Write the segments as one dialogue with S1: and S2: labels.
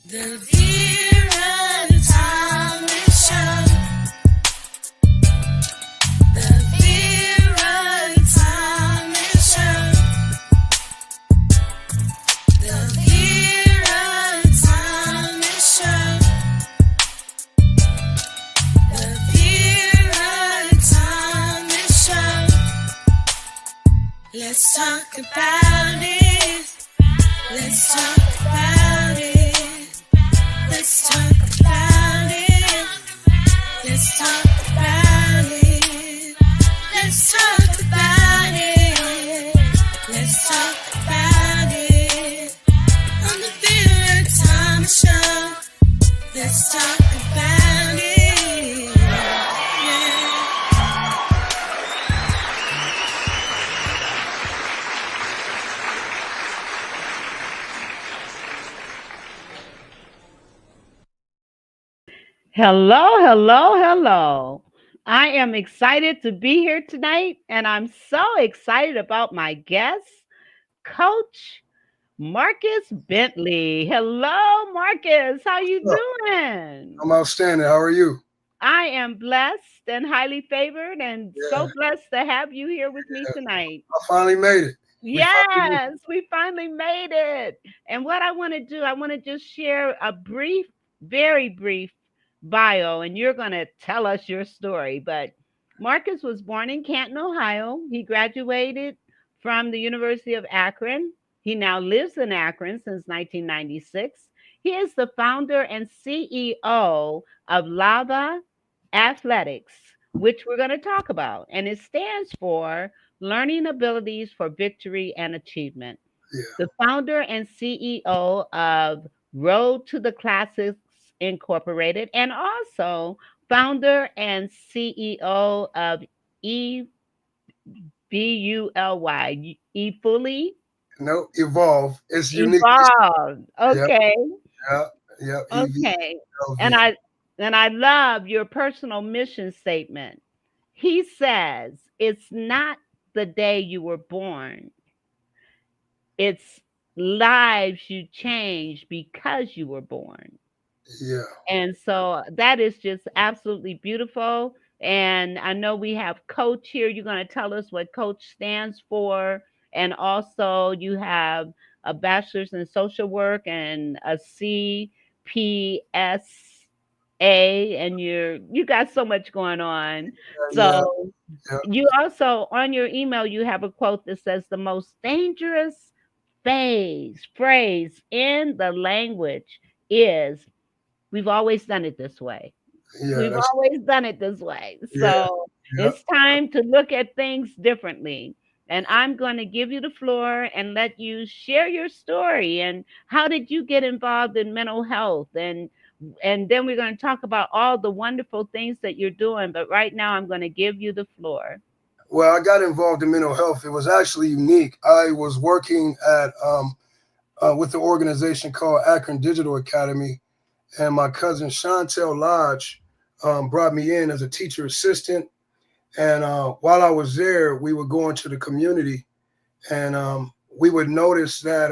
S1: The Vera Time Show. The Vera Time Show. The Vera Time Show. The Vera Time Show. Let's talk about it. Let's talk about it. Let's talk about it. Let's talk about it. Let's talk about it. Let's talk about it. On the Vera Time Show. Let's talk about it. Yeah.
S2: Hello, hello, hello. I am excited to be here tonight, and I'm so excited about my guest, Coach Marcus Bentley. Hello, Marcus. How you
S3: Oh,
S2: doing?
S3: I'm outstanding. How are you?
S2: I am blessed and highly favored, and
S3: Yeah,
S2: so blessed to have you here with me
S3: yeah.
S2: tonight.
S3: I finally made it. We finally made
S2: Yes, we finally made it. And what I want to do, I want to just share a brief, very brief bio, and you're going to tell us your story. But Marcus was born in Canton, Ohio. He graduated from the University of Akron. He now lives in Akron since 1996. He is the founder and CEO of L.A.V.A Athletics, which we're going to talk about. And it stands for Learning Abilities for Victory and Achievement.
S3: it.
S2: The founder and CEO of Road to the Classics Incorporated, and also founder and CEO of EBULY, eFully
S3: Yeah. No, evolve. It's unique.
S2: Evolved.
S3: Yep,
S2: Okay.
S3: yep, yep.
S2: Okay. And
S3: EVLV.
S2: I love your personal mission statement. He says, it's not the day you were born. It's lives you change because you were born.
S3: Yeah.
S2: And so that is just absolutely beautiful. And I know we have Coach here. You're going to tell us what Coach stands for. And also, you have a bachelor's in social work and a C.P.S.A. And you got so much going on.
S3: Yeah,
S2: So
S3: yeah.
S2: you also, on your email, you have a quote that says the most dangerous phrase in the language is we've always done it this way.
S3: Yeah,
S2: We've
S3: that's
S2: always done it this way.
S3: yeah,
S2: So
S3: yeah.
S2: it's time to look at things differently. And I'm going to give you the floor and let you share your story and how did you get involved in mental health and then we're going to talk about all the wonderful things that you're doing. But right now I'm going to give you the floor.
S3: Well, I got involved in mental health. It was actually unique. I was working at with the organization called Akron Digital Academy, and my cousin Chantel Lodge brought me in as a teacher assistant. And while I was there, we would go into the community, and we would notice that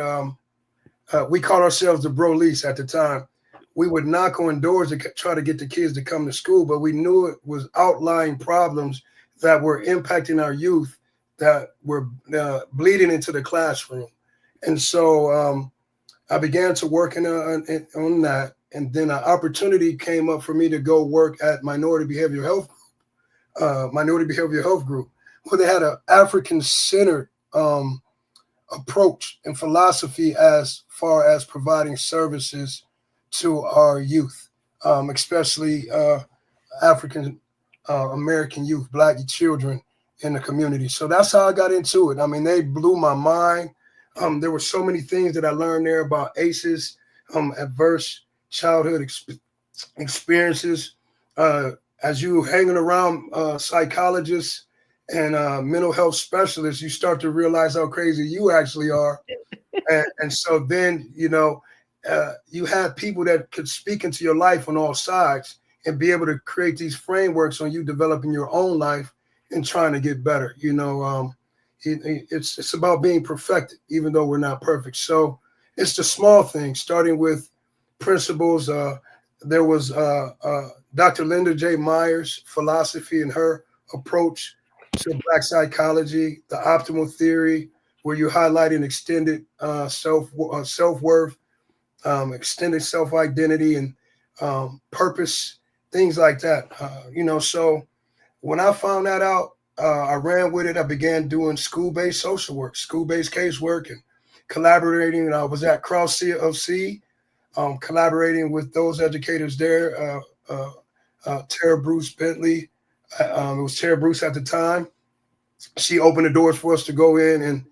S3: we called ourselves the Brolease at the time. We would knock on doors to try to get the kids to come to school, but we knew it was outlying problems that were impacting our youth that were bleeding into the classroom. And so I began to work on that. And then an opportunity came up for me to go work at Minority Behavioral Health Group, where they had an African-centered approach and philosophy as far as providing services to our youth, especially African American youth, Black children in the community. So that's how I got into it. I mean, they blew my mind. There were so many things that I learned there about ACEs, adverse childhood experiences. As you hanging around psychologists and mental health specialists, you start to realize how crazy you actually are. And so then, you have people that could speak into your life on all sides and be able to create these frameworks on you developing your own life and trying to get better. It's about being perfected, even though we're not perfect. So it's the small things, starting with principles. There was Dr. Linda J. Myers' philosophy and her approach to Black psychology, the optimal theory, where you highlight an extended self worth, extended self identity, and purpose, things like that. So when I found that out, I ran with it. I began doing school-based social work, school-based casework, and collaborating. And I was at Cross C.O.A.C.H, collaborating with those educators there. Tara Bruce Bentley. It was Tara Bruce at the time. She opened the doors for us to go in and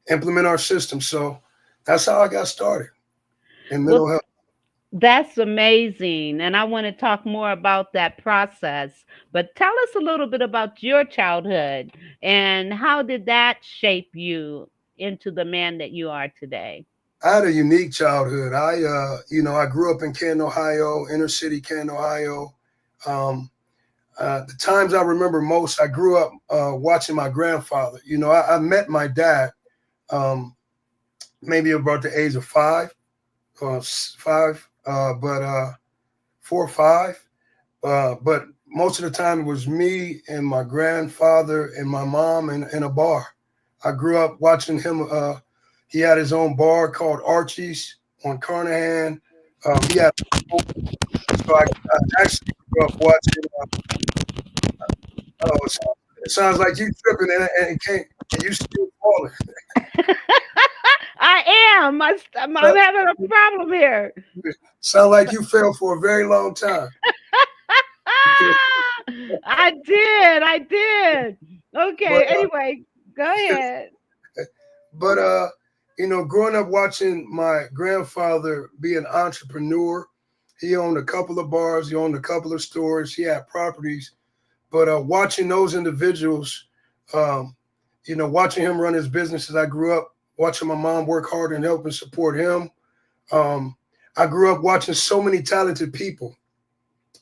S3: implement our system. So that's how I got started in mental
S2: Well,
S3: health.
S2: that's amazing. And I want to talk more about that process. But tell us a little bit about your childhood and how did that shape you into the man that you are today?
S3: I had a unique childhood. I grew up in Canton, Ohio, inner city Canton, Ohio. Um, the times I remember most, I grew up watching my grandfather. I met my dad maybe about the age of but 4 or 5. But most of the time it was me and my grandfather and my mom in a bar. I grew up watching him. He had his own bar called Archie's on Carnahan. He had, so I actually grew up watching. Oh, it sounds like you tripping and can't, and you still falling.
S2: I am. I'm having a problem here.
S3: Sound like you fell for a very long time.
S2: I did. I did. Okay.
S3: But
S2: Anyway, go ahead.
S3: but growing up watching my grandfather be an entrepreneur, he owned a couple of bars, he owned a couple of stores, he had properties. But watching those individuals, watching him run his business as I grew up, watching my mom work hard and help and support him. I grew up watching so many talented people.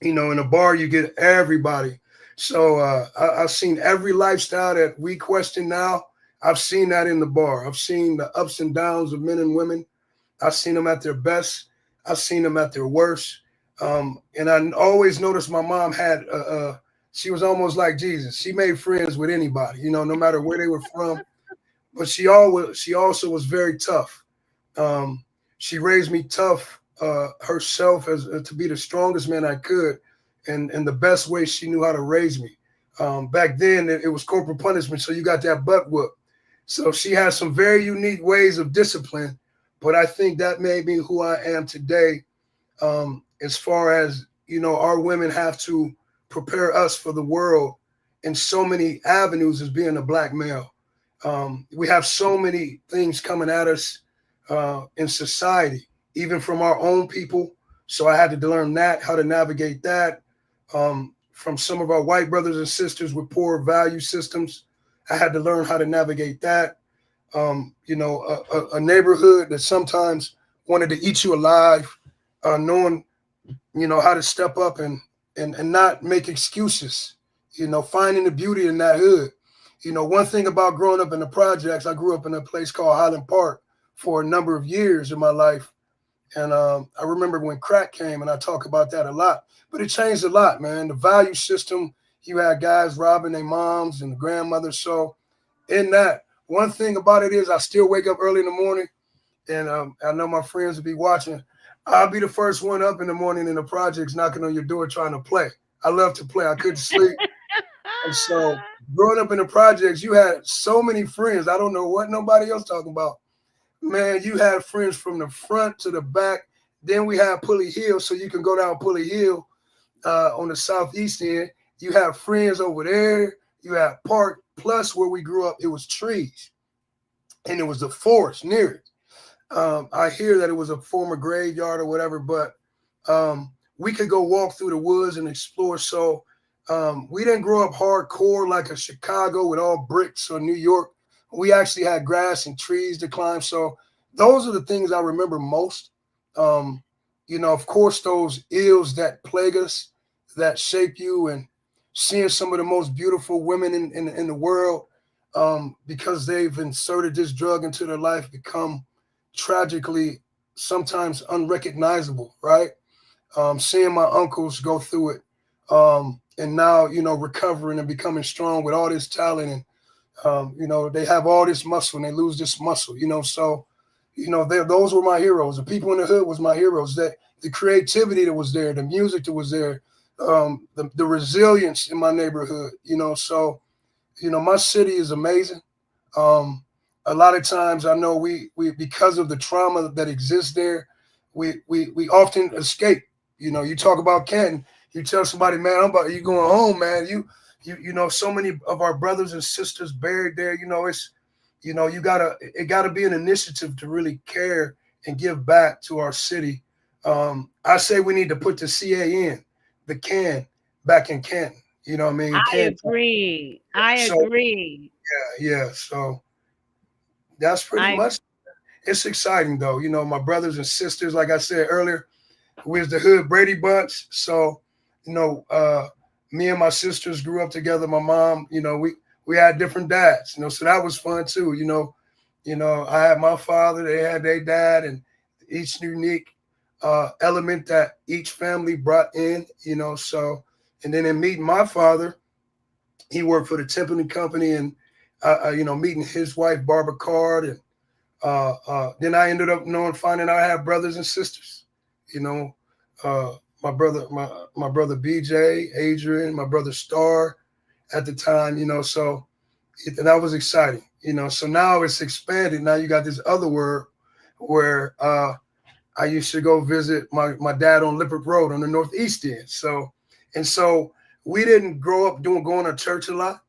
S3: In a bar, you get everybody. So I've seen every lifestyle that we question now. I've seen that in the bar. I've seen the ups and downs of men and women. I've seen them at their best. I've seen them at their worst. And I always noticed my mom she was almost like Jesus. She made friends with anybody, no matter where they were from. But she also was very tough. She raised me tough herself as to be the strongest man I could, and the best way she knew how to raise me. Back then, it was corporal punishment, so you got that butt whoop. So she has some very unique ways of discipline, but I think that made me who I am today. As far as our women have to prepare us for the world in so many avenues as being a Black male. We have so many things coming at us in society, even from our own people. So I had to learn how to navigate that. From some of our white brothers and sisters with poor value systems, I had to learn how to navigate that. A neighborhood that sometimes wanted to eat you alive, knowing, how to step up and not make excuses, finding the beauty in that hood. One thing about growing up in the projects, I grew up in a place called Highland Park for a number of years in my life. And I remember when crack came, and I talk about that a lot, but it changed a lot, man. The value system, you had guys robbing their moms and grandmothers. So in that, one thing about it is I still wake up early in the morning, and I know my friends will be watching. I'll be the first one up in the morning in the projects knocking on your door trying to play. I love to play. I couldn't sleep. And so growing up in the projects, you had so many friends. I don't know what nobody else talking about. Man, you had friends from the front to the back. Then we had Pulley Hill, so you can go down Pulley Hill on the southeast end. You have friends over there. You have Park Plus where we grew up. It was trees, and it was a forest near it. I hear that it was a former graveyard or whatever, but we could go walk through the woods and explore. So we didn't grow up hardcore like a Chicago with all bricks or New York. We actually had grass and trees to climb. So those are the things I remember most. Of course, those ills that plague us, that shape you, and seeing some of the most beautiful women in the world, because they've inserted this drug into their life, become tragically sometimes unrecognizable, right? Seeing my uncles go through it, and now recovering and becoming strong with all this talent, and they have all this muscle and they lose this muscle, so those were my heroes. The people in the hood was my heroes. That the creativity that was there, the music that was there, the resilience in my neighborhood, so my city is amazing. Um, a lot of times, I know we because of the trauma that exists there, we often escape. You talk about Canton, you tell somebody, man, I'm about you going home, man. So many of our brothers and sisters buried there. It's it gotta be an initiative to really care and give back to our city. I say we need to put the CA in, the can, back in Canton. You know what I mean?
S2: I
S3: Canton.
S2: agree. I
S3: So
S2: agree.
S3: yeah. So that's pretty
S2: I
S3: much. It's exciting though. My brothers and sisters, like I said earlier, we was the hood Brady Bunch. So, you know, uh, me and my sisters grew up together. My mom, we had different dads. So that was fun too. I had my father, they had their dad, and each unique element that each family brought in. So, and then in meeting my father, he worked for the Tiffany Company, and meeting his wife Barbara Card, and then I ended up finding out I have brothers and sisters. You know, uh, my brother BJ, Adrian, my brother Star at the time. So that was exciting. So now it's expanded. Now you got this other word where I used to go visit my dad on Lippert Road on the northeast end. So we didn't grow up going to church a lot.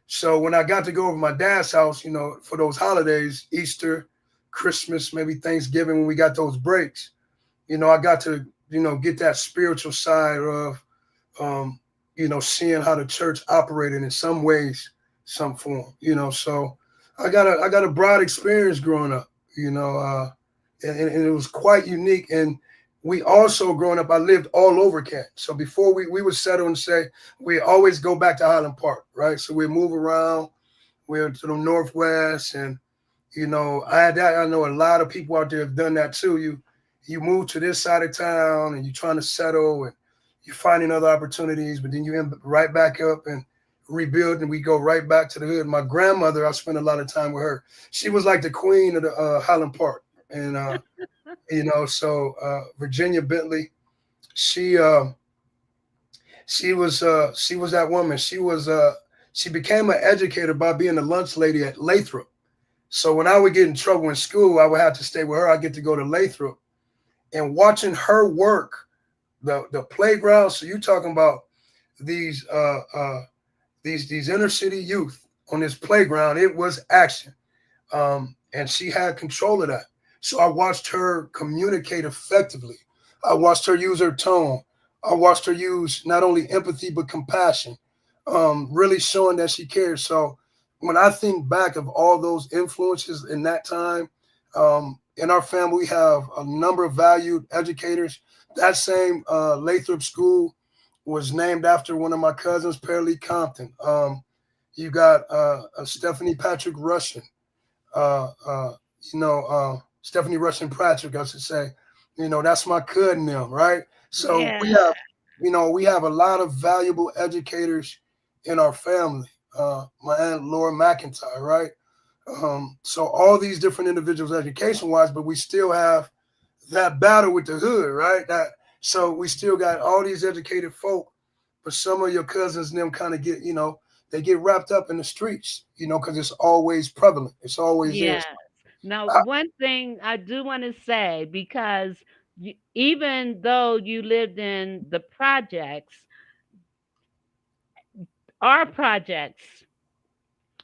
S3: So when I got to go over to my dad's house, for those holidays, Easter, Christmas, maybe Thanksgiving, when we got those breaks, I got to, get that spiritual side of, seeing how the church operated in some ways, some form, So I got a broad experience growing up, and it was quite unique. And we also growing up, I lived all over Kent. So before we would settle and say, we always go back to Highland Park, right? So we move around, we're to the Northwest, and I know a lot of people out there have done that too. You move to this side of town and you're trying to settle and you're finding other opportunities, but then you end right back up and rebuild, and we go right back to the hood. My grandmother, I spent a lot of time with her. She was like the queen of the Highland Park, and Virginia Bentley, she she was that woman. She became an educator by being a lunch lady at Lathrop. So when I would get in trouble in school, I would have to stay with her. I get to go to Lathrop, and watching her work the playground. So you talking about these these inner city youth on this playground? It was action, and she had control of that. So I watched her communicate effectively. I watched her use her tone. I watched her use not only empathy but compassion, really showing that she cares. So when I think back of all those influences in that time, in our family we have a number of valued educators. That same Lathrop School was named after one of my cousins, Pearlie Compton. You got Stephanie Patrick Russian, uh, uh, Stephanie Russian Patrick, I should say. That's my cousin now, right? So
S2: yeah.
S3: we have a lot of valuable educators in our family. My aunt Laura McIntyre, right? So all these different individuals, education wise, but we still have that battle with the hood, right? So we still got all these educated folk, but some of your cousins and them kind of get, they get wrapped up in the streets, because it's always prevalent. It's always there.
S2: Yes. Now,
S3: I,
S2: one thing I do want to say, because even though you lived in the projects, our projects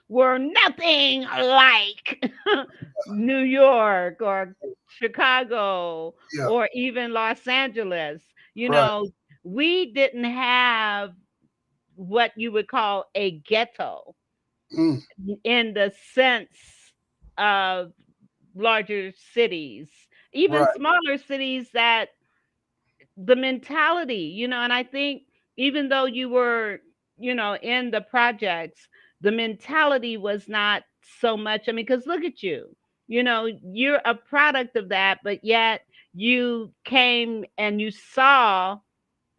S2: were nothing like New York or Chicago
S3: yeah,
S2: or even Los Angeles. You
S3: right.
S2: know, we didn't have what you would call a ghetto
S3: Mm,
S2: in the sense of larger cities, even
S3: right.
S2: smaller cities, that the mentality, and I think even though you were, in the projects, the mentality was not so much. I mean, because look at you, you're a product of that, but yet you came and you saw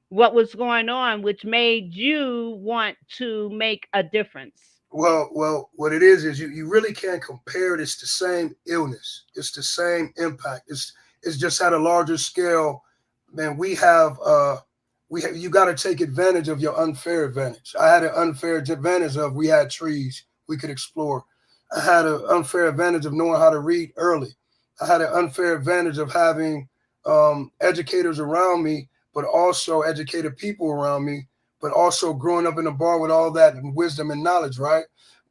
S2: what was going on, which made you want to make a difference.
S3: Well, what it is you really can't compare it. It's the same illness. It's the same impact. It's just at a larger scale. Man, you got to take advantage of your unfair advantage. I had an unfair advantage of we had trees we could explore. I had an unfair advantage of knowing how to read early. I had an unfair advantage of having educators around me, but also educated people around me, but also growing up in a bar with all that wisdom and knowledge, right?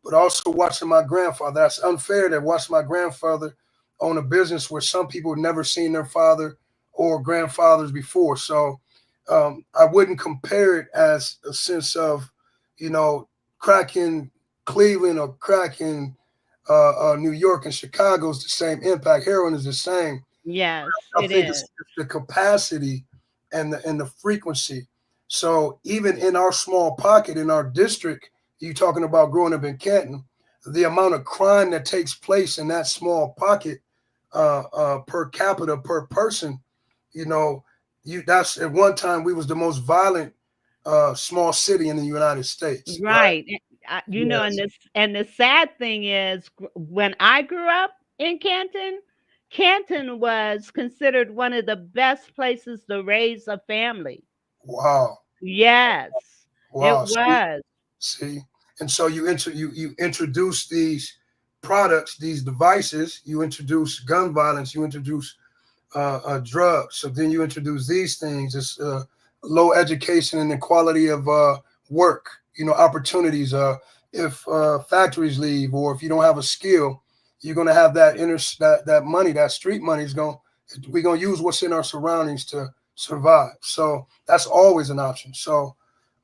S3: But also watching my grandfather. That's unfair to watch my grandfather own a business where some people had never seen their father or grandfathers before. So I wouldn't compare it as a sense of, you know, cracking Cleveland or cracking New York and Chicago is the same impact. Heroin is the same.
S2: Yes,
S3: I
S2: it
S3: think
S2: is.
S3: it's the capacity and the frequency. So even in our small pocket in our district, you talking about growing up in Canton, the amount of crime that takes place in that small pocket per capita per person, you know, that's at one time we was the most violent small city in the United States, right?
S2: Right. You know,
S3: Yes.
S2: and the sad thing is, when I grew up in Canton, Canton was considered one of the best places to raise a family.
S3: Wow.
S2: Yes, it
S3: Wow.
S2: was.
S3: See, and so you introduce these products, these devices. You introduce gun violence. You introduce drugs. So then you introduce these things. It's low education and the quality of work. You know, opportunities. If factories leave, or if you don't have a skill, you're going to have that money, that street money is going. We're going to use what's in our surroundings to survive. So that's always an option. So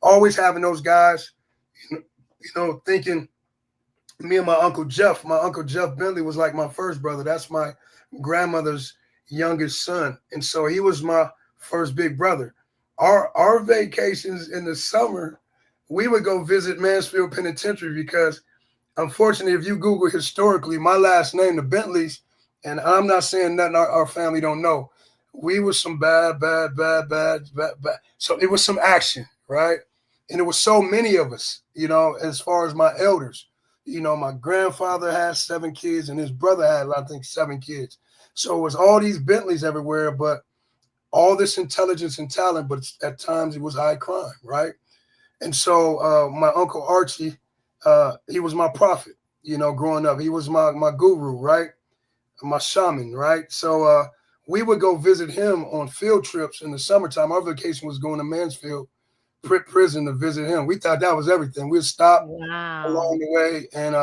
S3: always having those guys, thinking me and my Uncle Jeff Bentley was like my first brother. That's my grandmother's youngest son. And so he was my first big brother. Our vacations in the summer, we would go visit Mansfield Penitentiary because unfortunately, if you Google historically, my last name, the Bentleys, and I'm not saying nothing our family don't know. We was some bad. So it was some action, right? And it was so many of us, as far as my elders. My grandfather had 7 kids and his brother had, I think, 7 kids. So it was all these Bentleys everywhere, but all this intelligence and talent, but at times it was high crime, right? And so my Uncle Archie, he was my prophet, growing up. He was my guru, right? My shaman, right? So we would go visit him on field trips in the summertime. Our vacation was going to Mansfield prison to visit him. We thought that was everything. We'd stop along
S2: Wow.
S3: the way. And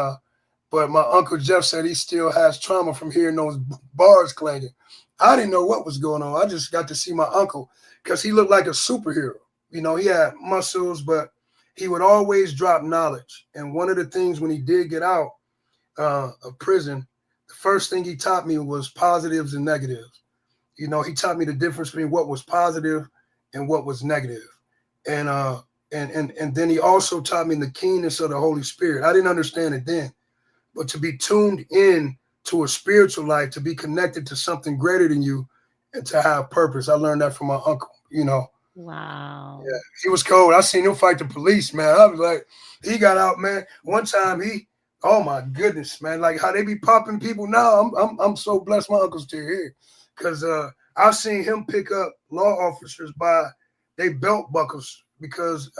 S3: but my Uncle Jeff said he still has trauma from hearing those bars clanging. I didn't know what was going on. I just got to see my uncle because he looked like a superhero. He had muscles, but he would always drop knowledge. And one of the things when he did get out of prison, the first thing he taught me was positives and negatives. He taught me the difference between what was positive and what was negative. And and then he also taught me the keenness of the Holy Spirit. I didn't understand it then, but to be tuned in to a spiritual life, to be connected to something greater than you, and to have purpose. I learned that from my uncle. Yeah,
S2: Wow.
S3: he was cold. I seen him fight the police, man. I was like, he got out, man. One time oh my goodness, man, like how they be popping people now. I'm so blessed my uncle's still here, because I've seen him pick up law officers by they belt buckles because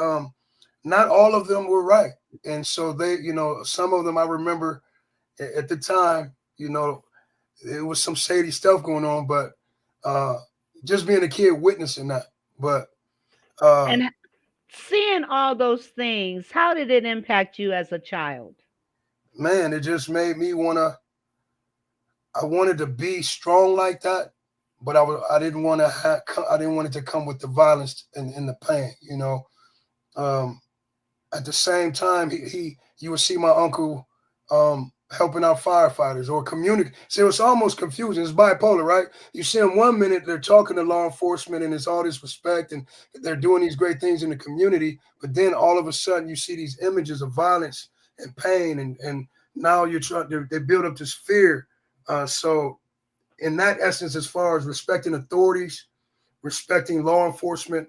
S3: not all of them were right, and so they, some of them I remember at the time, it was some shady stuff going on, but uh, just being a kid witnessing that, but. Uh,
S2: And seeing all those things, how did it impact you as a child?
S3: Man, it just made me I wanted to be strong like that, but I didn't want to I didn't want it to come with the violence and the pain. Um, at the same time, you would see my uncle helping out firefighters or community. See, it's almost confusing. It's bipolar, right? You see them one minute they're talking to law enforcement and it's all this respect and they're doing these great things in the community, but then all of a sudden you see these images of violence and pain and now you're trying. They build up this fear. So in that essence, as far as respecting authorities, respecting law enforcement,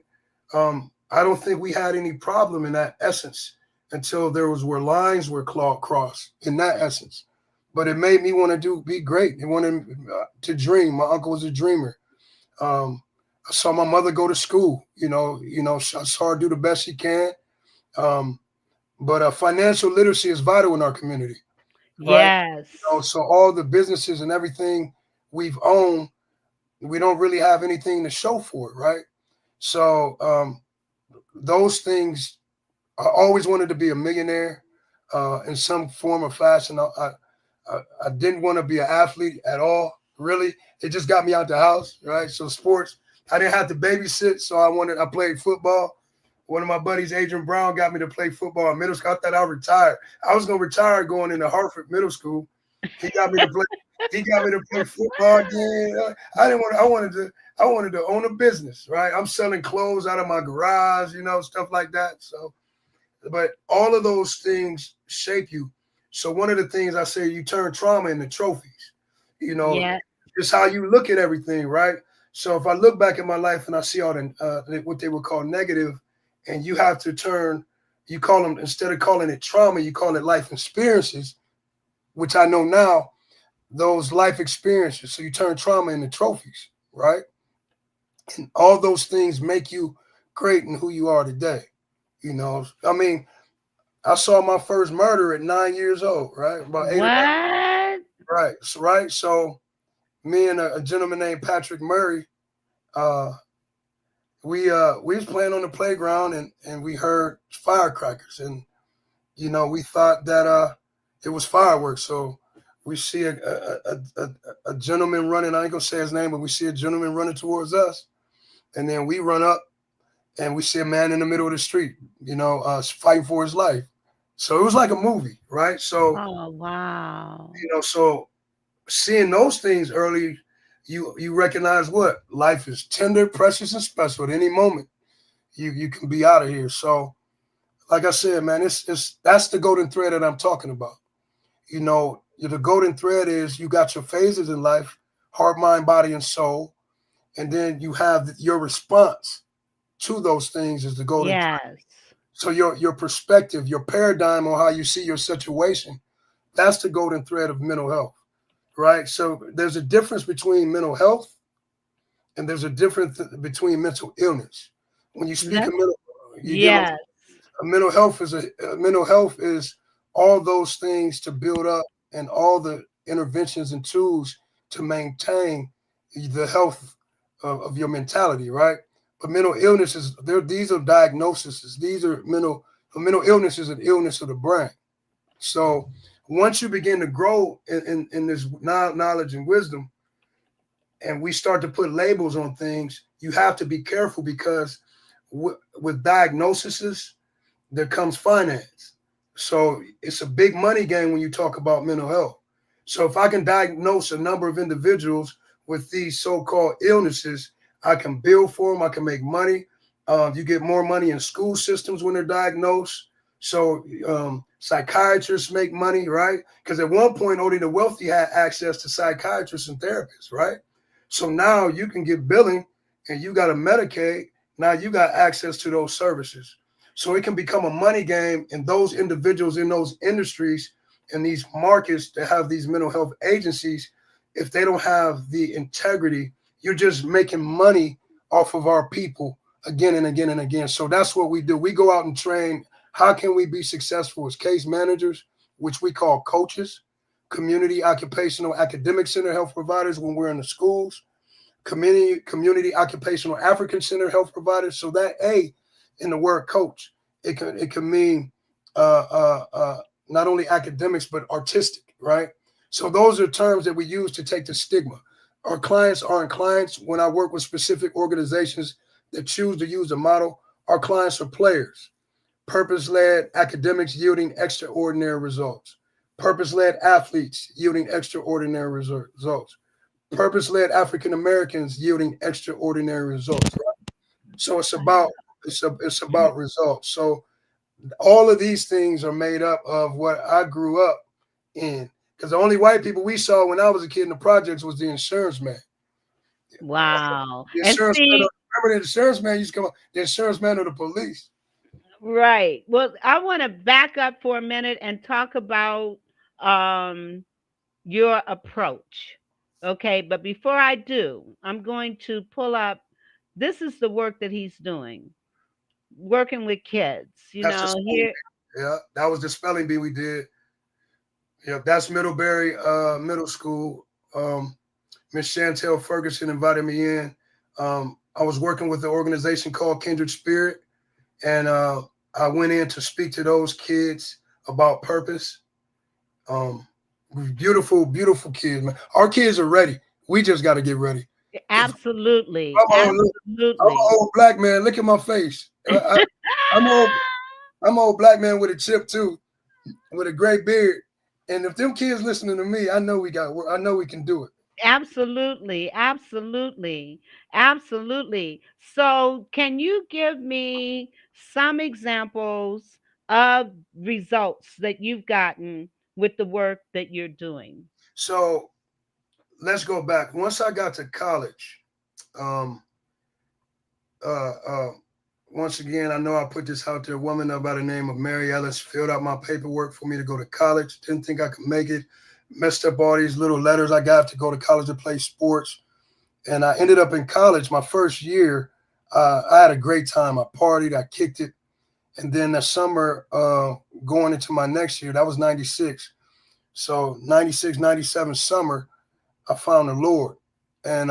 S3: I don't think we had any problem in that essence until there was where lines were crossed in that essence. But it made me want to be great. It wanted to dream. My uncle was a dreamer. I saw my mother go to school. I saw her do the best she can. Um, but financial literacy is vital in our community, right?
S2: Yes.
S3: So all the businesses and everything we've owned, we don't really have anything to show for it, right? So those things, I always wanted to be a millionaire in some form or fashion. I didn't want to be an athlete at all, really. It just got me out the house, right? So sports, I didn't have to babysit, so I played football. One of my buddies, Adrian Brown, got me to play football in middle school. I thought I retired. I was gonna retire going into Hartford Middle School. He got me to play. He got me to play football again. I didn't want. I wanted to own a business, right? I'm selling clothes out of my garage, stuff like that. So, but all of those things shape you. So one of the things I say, you turn trauma into trophies. You know,
S2: Yeah.
S3: it's how you look at everything, right? So if I look back at my life and I see all the what they would call negative, and you have to turn, you call them, instead of calling it trauma, you call it life experiences, which I know now, those life experiences. So you turn trauma into trophies, right? And all those things make you great in who you are today. I mean, I saw my first murder at 9 years old, right? About 8 or 9.
S2: What?
S3: Right. So me and a gentleman named Patrick Murray, uh, we was playing on the playground and we heard firecrackers, and we thought that it was fireworks. So we see a gentleman running. I ain't gonna say his name, but we see a gentleman running towards us, and then we run up and we see a man in the middle of the street, fighting for his life. So it was like a movie, right? So
S2: Oh, wow.
S3: so seeing those things early, you recognize what life is: tender, precious, and special. At any moment, you can be out of here. So, like I said, man, it's that's the golden thread that I'm talking about. The golden thread is you got your phases in life: heart, mind, body, and soul, and then you have your response to those things is the golden thread.
S2: Yes.
S3: So your perspective, your paradigm on how you see your situation, that's the golden thread of mental health, right? So there's a difference between mental health and there's a difference between mental illness. When you speak of
S2: That's
S3: mental, you get
S2: yes.
S3: mental health is all those things to build up and all the interventions and tools to maintain the health of your mentality, right? But mental illness is there. These are diagnoses. These are a mental illness is an illness of the brain. So once you begin to grow in this knowledge and wisdom, and we start to put labels on things, you have to be careful because with diagnoses, there comes finance. So it's a big money game when you talk about mental health. So if I can diagnose a number of individuals with these so-called illnesses, I can bill for them. I can make money. You get more money in school systems when they're diagnosed. So psychiatrists make money, right? Because at one point, only the wealthy had access to psychiatrists and therapists, right? So now you can get billing and you got a Medicaid. Now you got access to those services. So it can become a money game, and those individuals in those industries and these markets that have these mental health agencies, if they don't have the integrity, you're just making money off of our people again and again and again. So that's what we do. We go out and train. How can we be successful as case managers, which we call coaches, community occupational academic center health providers when we're in the schools, community occupational African center health providers. So that A in the word coach, it can mean not only academics but artistic, right? So those are terms that we use to take the stigma. Our clients aren't clients. When I work with specific organizations that choose to use the model, our clients are players. Purpose-led academics yielding extraordinary results. Purpose-led athletes yielding extraordinary results. Purpose-led African Americans yielding extraordinary results. Right? So it's about results. So all of these things are made up of what I grew up in. Because the only white people we saw when I was a kid in the projects was the insurance man.
S2: Wow.
S3: The
S2: And
S3: insurance man,
S2: see,
S3: remember the insurance man used to come up, the insurance man or the police.
S2: right. Well, I want to back up for a minute and talk about um your approach. Okay, but before I do, I'm going to pull up, this is the work that he's doing, working with kids.
S3: That's the spelling
S2: Here,
S3: bee. Yeah, that was the spelling bee we did. Yeah, that's Middlebury Middle School. Miss Chantel Ferguson invited me in. I was working with an organization called Kindred Spirit, and I went in to speak to those kids about purpose. Um, beautiful, beautiful kids, man. Our kids are ready. We just got to get ready. If
S2: absolutely,
S3: I'm an
S2: absolutely.
S3: old black man. Look at my face. I'm old. I'm an old black man with a chip too, with a gray beard. And if them kids listening to me, I know we got. I know we can do it.
S2: Absolutely, absolutely, absolutely. So, can you give me some examples of results that you've gotten with the work that you're doing?
S3: So let's go back. Once I got to college, um, uh, uh, once again, I know I put this out there. A woman by the name of Mary Ellis filled out my paperwork for me to go to college. Didn't think I could make it. Messed up all these little letters I got to go to college to play sports. And I ended up in college my first year. I had a great time. I partied, I kicked it. And then the summer going into my next year, that was 96. So 96, 97 summer, I found the Lord. And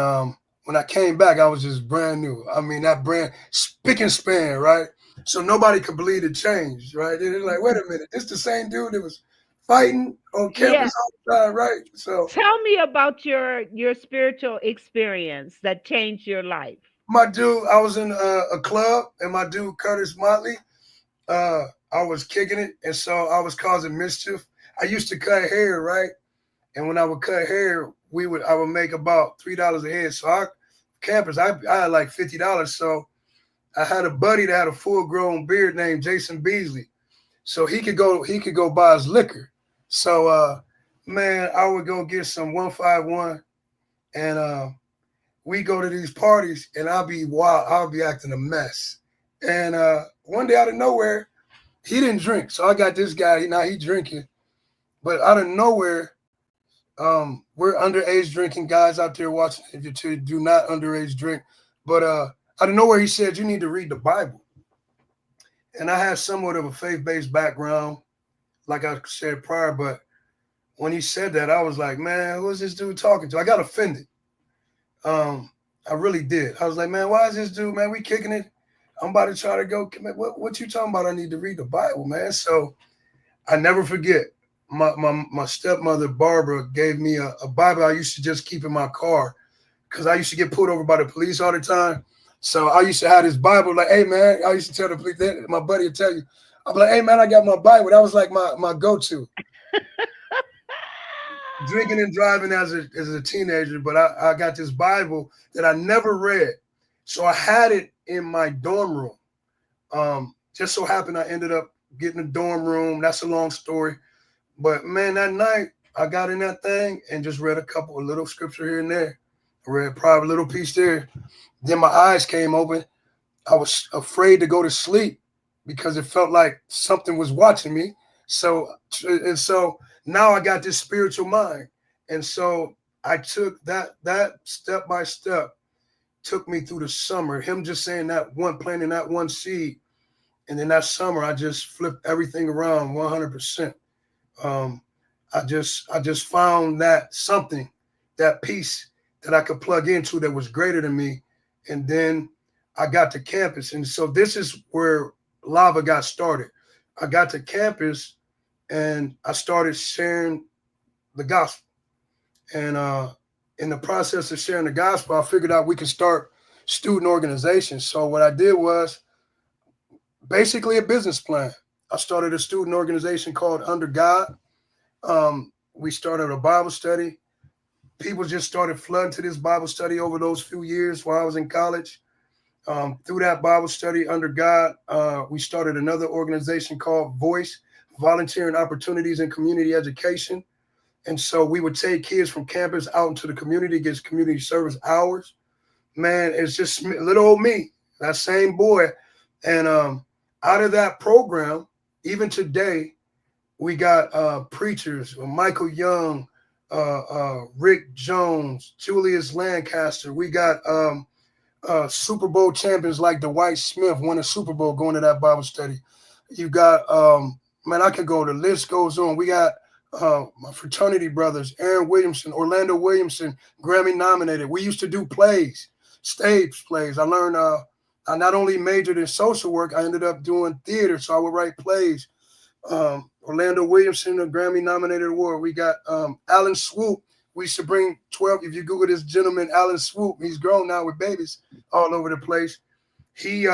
S3: when I came back, I was just brand new. I mean, that brand, spick and span, right? So nobody could believe it changed, right? They're like, wait a minute, this the same dude that was fighting on
S2: Yeah,
S3: campus all the time, right? So
S2: tell me about your spiritual experience that changed your life.
S3: my dude, I was in a club, and my dude, Curtis Motley, uh, I was kicking it, and so I was causing mischief. I used to cut hair, right? And when I would cut hair, I would make about $3 a head. So I had like $50. So I had a buddy that had a full grown beard named Jason Beasley. So he could go buy his liquor. So man, I would go get some 151, and we go to these parties, and I'll be wild, I'll be acting a mess. And one day out of nowhere, he didn't drink. So I got this guy, now he drinking. But out of nowhere, we're underage drinking guys out there watching. If you two do not underage drink, but out of nowhere he said you need to read the Bible, and I have somewhat of a faith-based background, like I said prior. But when he said that, I was like, man, who is this dude talking to? I got offended. I really did. I was like, man, why is this dude, man? We kicking it. I'm about to try to go. What you talking about? I need to read the Bible, man. So I never forget. My stepmother Barbara gave me a Bible I used to just keep in my car because I used to get pulled over by the police all the time. So I used to have this Bible, like, hey man, I used to tell the police, my buddy would tell you, I'm like, hey man, I got my Bible. That was like my go-to. Drinking and driving as a teenager, but I got this Bible that I never read. So I had it in my dorm room. Just so happened I ended up getting a dorm room. That's a long story. But man, that night I got in that thing and just read a couple of little scripture here and there. I read probably a little piece there. Then my eyes came open. I was afraid to go to sleep because it felt like something was watching me. So now I got this spiritual mind. And so I took that step by step, took me through the summer. Him just saying that one, planting that one seed. And then that summer I just flipped everything around 100%. I just found that something, that piece that I could plug into that was greater than me. And then I got to campus. And so this is where L.A.V.A got started. I got to campus and I started sharing the gospel. And in the process of sharing the gospel, I figured out we could start student organizations. So what I did was basically a business plan. I started a student organization called Under God. We started a Bible study. People just started flooding to this Bible study over those few years while I was in college. Through that Bible study under God, we started another organization called Voice, Volunteering Opportunities in Community Education. And so we would take kids from campus out into the community, get community service hours. Man, it's just little old me, that same boy. And out of that program, even today, we got preachers, Michael Young, Rick Jones, Julius Lancaster. We got Super Bowl champions like Dwight Smith won a Super Bowl going to that Bible study. You got, man, I could go, the list goes on. We got my fraternity brothers, Aaron Williamson, Orlando Williamson, Grammy nominated. We used to do plays, stage plays. I learned, I not only majored in social work, I ended up doing theater, so I would write plays. Orlando Williamson, a Grammy nominated award. We got Alan Swoop. We used to bring 12. If you Google this gentleman, Alan Swoop, he's grown now with babies all over the place. He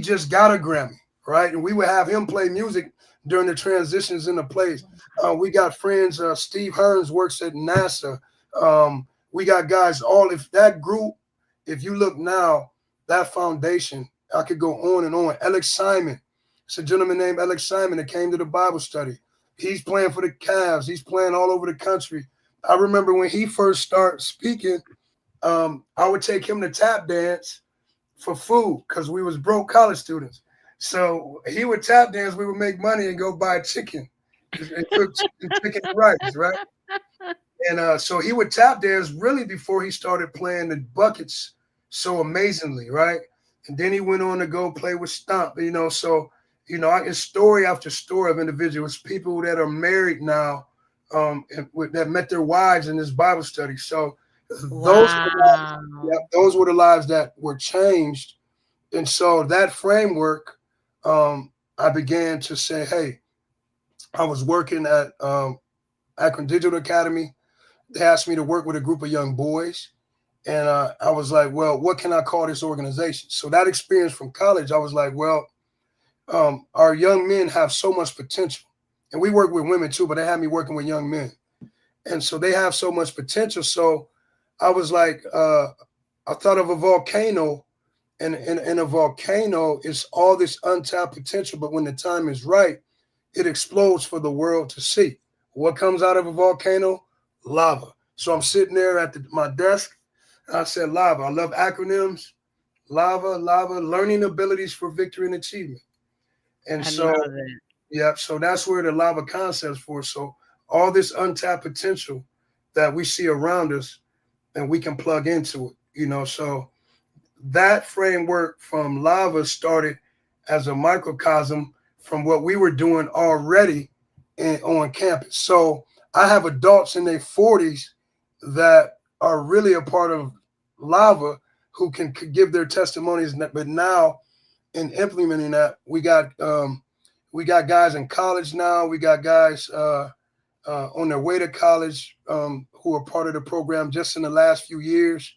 S3: just got a Grammy, right? And we would have him play music during the transitions in the plays. We got friends. Steve Hearns works at NASA. We got guys. If that group, if you look now, that foundation, I could go on and on. Alex Simon. It's a gentleman named Alex Simon that came to the Bible study. He's playing for the Cavs. He's playing all over the country. I remember when he first started speaking, I would take him to tap dance for food because we was broke college students. So he would tap dance. We would make money and go buy chicken and cook chicken and rice, right? And so he would tap dance really before he started playing the buckets so amazingly, right? And then he went on to go play with Stomp, so it's story after story of individuals, people that are married now, that met their wives in this Bible study. So those were the lives that were changed. And so that framework, I began to say, hey, I was working at Akron Digital Academy. They asked me to work with a group of young boys. And I was like, well, what can I call this organization? So that experience from college, I was like, well, our young men have so much potential. And we work with women too, but they had me working with young men. And so they have so much potential. So I was like, I thought of a volcano, and a volcano is all this untapped potential. But when the time is right, it explodes for the world to see. What comes out of a volcano? Lava. So I'm sitting there at my desk. And I said, LAVA. I love acronyms. LAVA, learning abilities for victory and achievement. And so that's where the LAVA concept's for. So all this untapped potential that we see around us, and we can plug into it, so that framework from LAVA started as a microcosm from what we were doing already on campus. So I have adults in their 40s that are really a part of LAVA who can give their testimonies, but now in implementing that, we got guys in college now. We got guys on their way to college who are part of the program just in the last few years.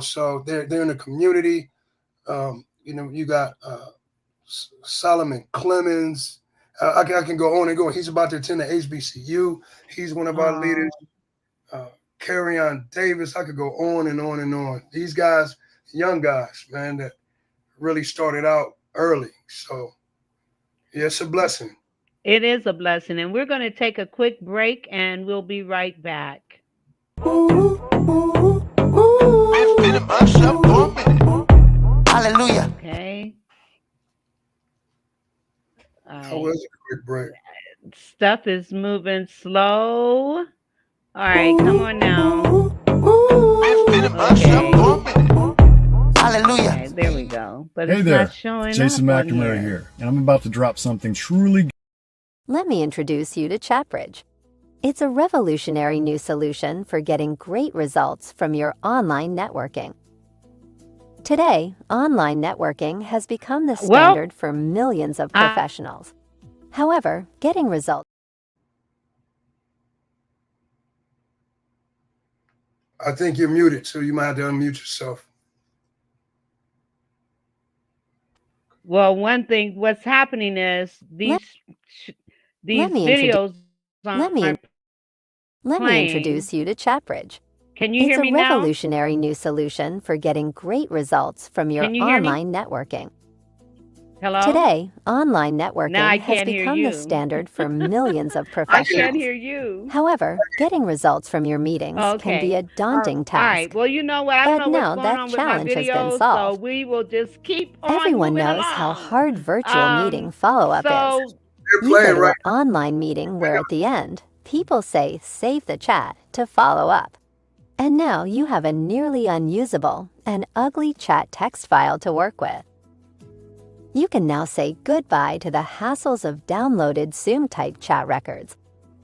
S3: So they're in the community. You got Solomon Clemens. I can go on and go. He's about to attend the HBCU. He's one of our leaders. Carrion Davis. I could go on and on and on. These guys, young guys, man, that really started out early. So yeah, it's a blessing.
S2: It is a blessing. And we're going to take a quick break and we'll be right back.
S4: Hallelujah.
S2: Okay.
S3: How was a quick break?
S2: Stuff is moving slow. All right, come on now. Okay.
S4: Hallelujah.
S2: Okay, there we go. But
S5: Hey
S2: it's
S5: there,
S2: not showing
S5: Jason
S2: up on
S5: McNamara here, and I'm about to drop something truly.
S6: Let me introduce you to ChatBridge. It's a revolutionary new solution for getting great results from your online networking. Today, online networking has become the standard for millions of professionals. However, getting results.
S3: I think you're muted, so you might have to unmute yourself.
S2: Well, one thing, what's happening is these videos
S6: Let me introduce you to ChatBridge.
S2: Can you hear me now?
S6: It's a revolutionary new solution for getting great results from your online networking.
S2: Hello?
S6: Today, online
S2: Now
S6: networking
S2: I
S6: has
S2: can't hear
S6: become the
S2: you.
S6: standard for millions of
S2: I can't
S6: professionals.
S2: hear you.
S6: However, getting results from your meetings can be
S2: Okay.
S6: a daunting
S2: All right.
S6: task.
S2: Well, you know what? I don't
S6: But
S2: know what's
S6: now
S2: going
S6: that
S2: on with my
S6: challenge has been
S2: videos, so
S6: solved.
S2: we will just keep on
S6: Everyone
S2: moving
S6: knows how
S2: along.
S6: hard virtual meeting follow-up is.
S2: So
S3: They're
S6: You go
S3: playing
S6: to
S3: right
S6: an online meeting where at the end, people say save the chat to follow up. And now you have a nearly unusable and ugly chat text file to work with. You can now say goodbye to the hassles of downloaded Zoom-type chat records.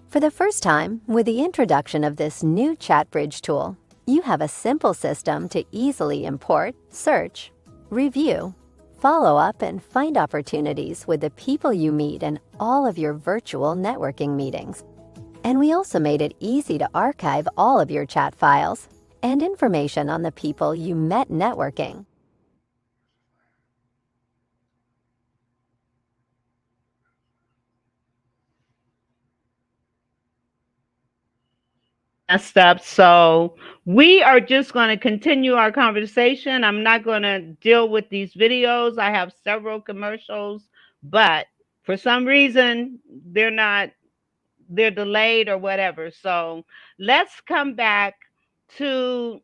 S6: For the first time, with the introduction of this new chat bridge tool, you have a simple system to easily import, search, review, follow up, and find opportunities with the people you meet in all of your virtual networking meetings. And we also made it easy to archive all of your chat files and information on the people you met networking.
S2: messed up. So we are just going to continue our conversation. I'm not going to deal with these videos. I have several commercials, but for some reason they're delayed or whatever. So let's come back to,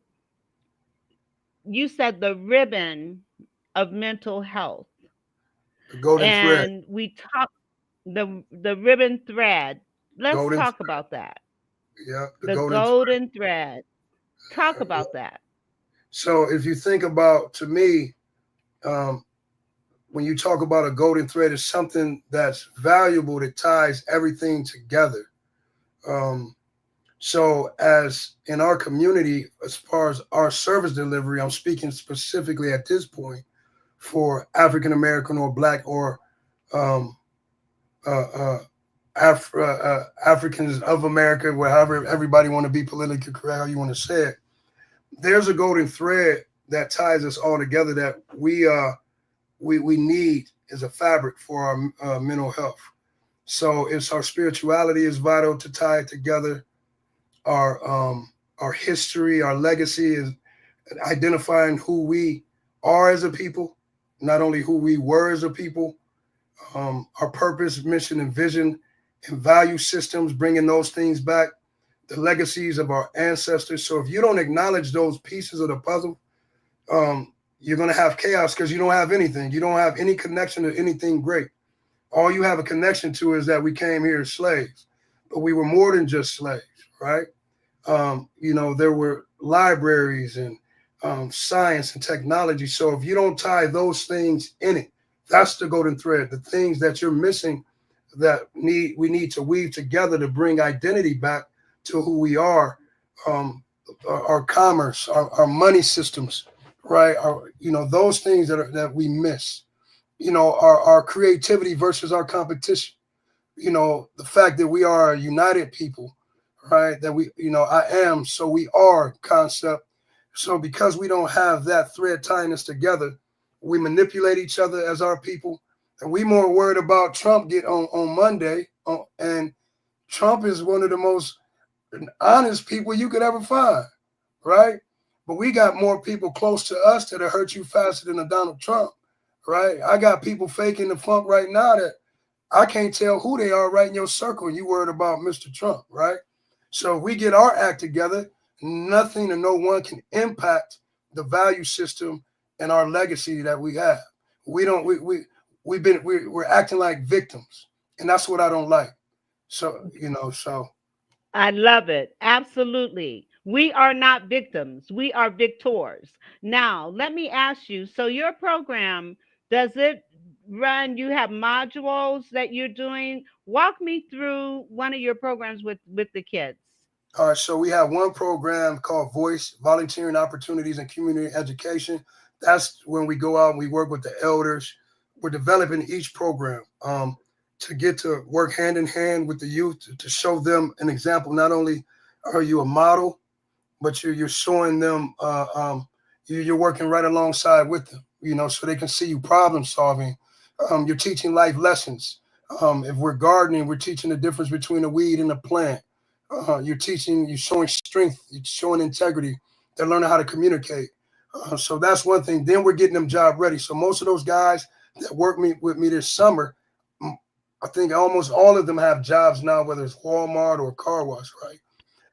S2: you said the ribbon of mental health.
S3: the golden thread.
S2: And we talked the ribbon thread. Let's
S3: Golden
S2: talk
S3: thread.
S2: about that.
S3: Yeah, the
S2: The
S3: golden thread.
S2: golden thread. Talk
S3: Yeah.
S2: about that.
S3: So if you think about, to me, um, when you talk about a golden thread, it's something that's valuable that ties everything together. Um, so as in our community, as far as our service delivery, I'm speaking specifically at this point for African American or Black or um, uh, uh, Africans of America, wherever everybody want to be politically correct, how you want to say it. There's a golden thread that ties us all together that we need as a fabric for our mental health. So it's our spirituality is vital to tie it together. Our history, our legacy is identifying who we are as a people, not only who we were as a people. Our purpose, mission, and vision, and value systems, bringing those things back, the legacies of our ancestors. So if you don't acknowledge those pieces of the puzzle, you're going to have chaos because you don't have anything. You don't have any connection to anything great. All you have a connection to is that we came here as slaves, but we were more than just slaves, right? There were libraries and science and technology. So if you don't tie those things in it, that's the golden thread. The things that you're missing that we need to weave together to bring identity back to who we are, our commerce, our money systems, right? Those things that we miss. Our creativity versus our competition. The fact that we are a united people, right? That I am, so we are concept. So because we don't have that thread tying us together, we manipulate each other as our people. And we more worried about Trump get on Monday. And Trump is one of the most honest people you could ever find, right? But we got more people close to us that'll hurt you faster than a Donald Trump, right? I got people faking the funk right now that I can't tell who they are right in your circle. You worried about Mr. Trump, right? So if we get our act together, nothing and no one can impact the value system and our legacy that we have. We don't. We're acting like victims, and that's what I don't like. So so
S2: I love it. Absolutely. We are not victims. We are victors. Now, let me ask you, so your program, does it run, you have modules that you're doing? Walk me through one of your programs with the kids.
S3: all right, so we have one program called Voice, Volunteering Opportunities and Community Education. That's when we go out and we work with the elders. We're developing each program to get to work hand in hand with the youth to show them an example. Not only are you a model, but you're showing them you're working right alongside with them, so they can see you problem solving. You're teaching life lessons. If we're gardening, we're teaching the difference between a weed and a plant. You're showing strength, you're showing integrity. They're learning how to communicate. So that's one thing. Then we're getting them job ready. So most of those guys that worked with me this summer, I think almost all of them have jobs now, whether it's Walmart or car wash, right?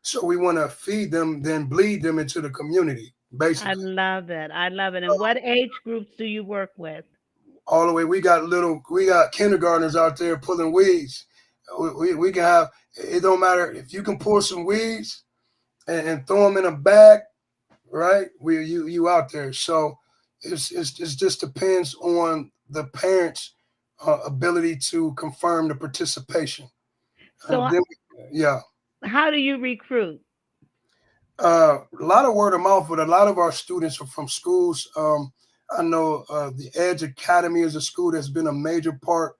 S3: So we want to feed them, then bleed them into the community,
S2: I
S3: basically.
S2: love it. I love it. And what age groups do you work with?
S3: All the way, we got kindergartners out there pulling weeds. We can have, it don't matter if you can pull some weeds and throw them in a bag, right? You out there. So it just depends on the parents' ability to confirm the participation.
S2: So,
S3: Then, yeah.
S2: how do you recruit?
S3: A lot of word of mouth, but a lot of our students are from schools. I know the Edge Academy is a school that's been a major part.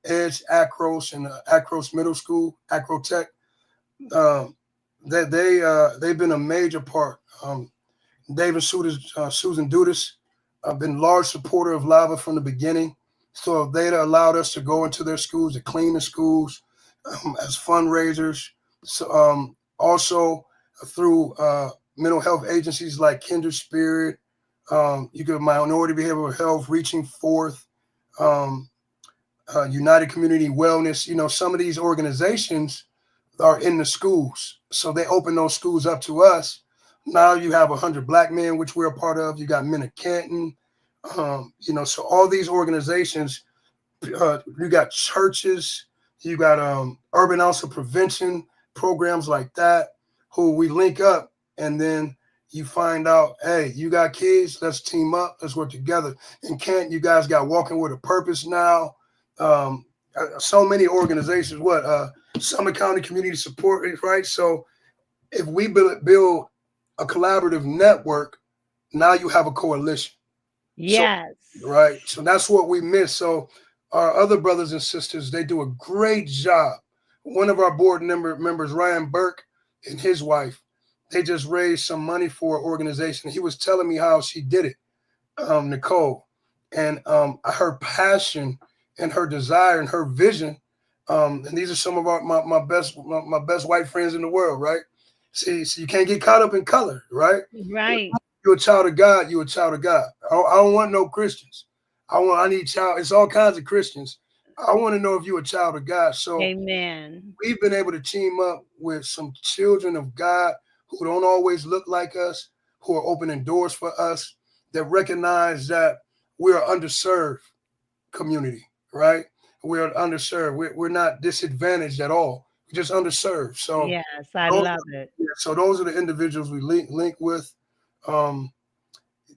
S3: Edge, Acros, and Acros Middle School, Acrotech. Um, they've been a major part. Dave and Susan Dudas have been large supporter of L.A.V.A from the beginning. So they allowed us to go into their schools, to clean the schools as fundraisers. So also through mental health agencies like Kindred Spirit, you get Minority Behavioral Health, Reaching Forth, um, United Community Wellness. You know, some of these organizations are in the schools, so they open those schools up to us. Now you have 100 Black Men, which we're a part of. You got Men of Canton. You know, so all these organizations, you got churches, you got urban also prevention programs like that, who we link up, and then you find out, hey, you got kids, let's team up, let's work together. In Kent, you guys got Walking with a Purpose now. So many organizations, Summit County Community Support, right? So if we build a collaborative network, now you have a coalition. So,
S2: Yes.
S3: right. So that's what we miss. So our other brothers and sisters, they do a great job. One of our board members, Ryan Burke, and his wife, they just raised some money for an organization. He was telling me how she did it, Nicole, and her passion and her desire and her vision. And these are some of my best white friends in the world, right? See, so you can't get caught up in color, right?
S2: Right.
S3: You're a child of God. You're a child of God. I don't want no Christians. I need child. It's all kinds of Christians. I want to know if you're a child of God. So
S2: Amen.
S3: we've been able to team up with some children of God who don't always look like us, who are opening doors for us, that recognize that we're an underserved community, right? We're underserved. We're not disadvantaged at all. We're just underserved. So
S2: Yes, I
S3: those,
S2: love it.
S3: so those are the individuals we link with. Um,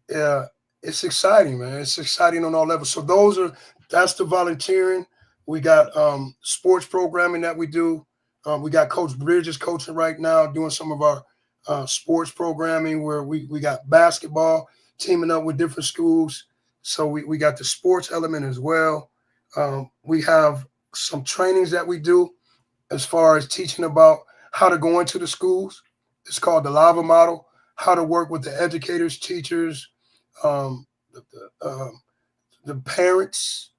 S3: yeah, it's exciting, man. It's exciting on all levels. So that's the volunteering. We got sports programming that we do. We got Coach Bridges coaching right now, doing some of our sports programming where we got basketball teaming up with different schools. So we got the sports element as well. We have some trainings that we do as far as teaching about how to go into the schools. It's called the L.A.V.A model, how to work with the educators, teachers, um, the, the parents,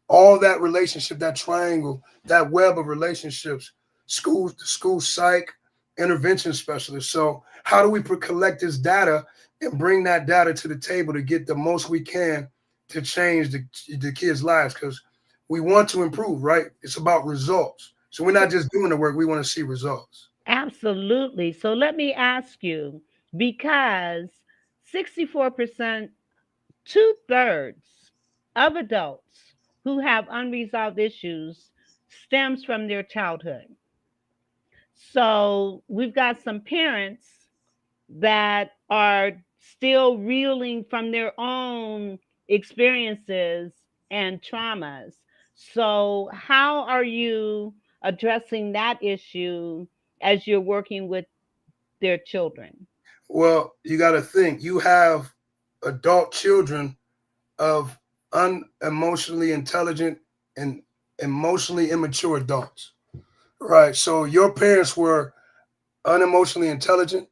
S3: all that relationship, that triangle, that web of relationships, school psych, intervention specialists. So how do we collect this data and bring that data to the table to get the most we can to change the kids' lives? Because we want to improve, right? It's about results. So we're not just doing the work, we want to see results.
S2: Absolutely. So let me ask you, because 64%, two-thirds of adults who have unresolved issues stems from their childhood. So we've got some parents that are still reeling from their own experiences and traumas. So, how are you addressing that issue as you're working with their children?
S3: Well, you got to think you have adult children of unemotionally intelligent and emotionally immature adults, right? So your parents were unemotionally intelligent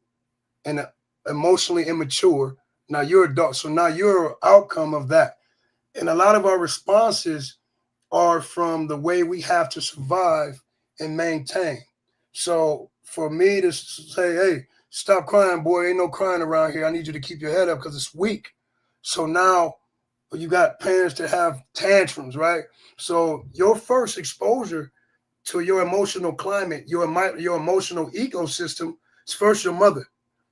S3: and emotionally immature. Now you're adult, so now you're an outcome of that. And a lot of our responses are from the way we have to survive and maintain. So for me to say, hey, stop crying, boy, ain't no crying around here. I need you to keep your head up because it's weak. So now you got parents that have tantrums, right? So your first exposure to your emotional climate, your emotional ecosystem is first your mother.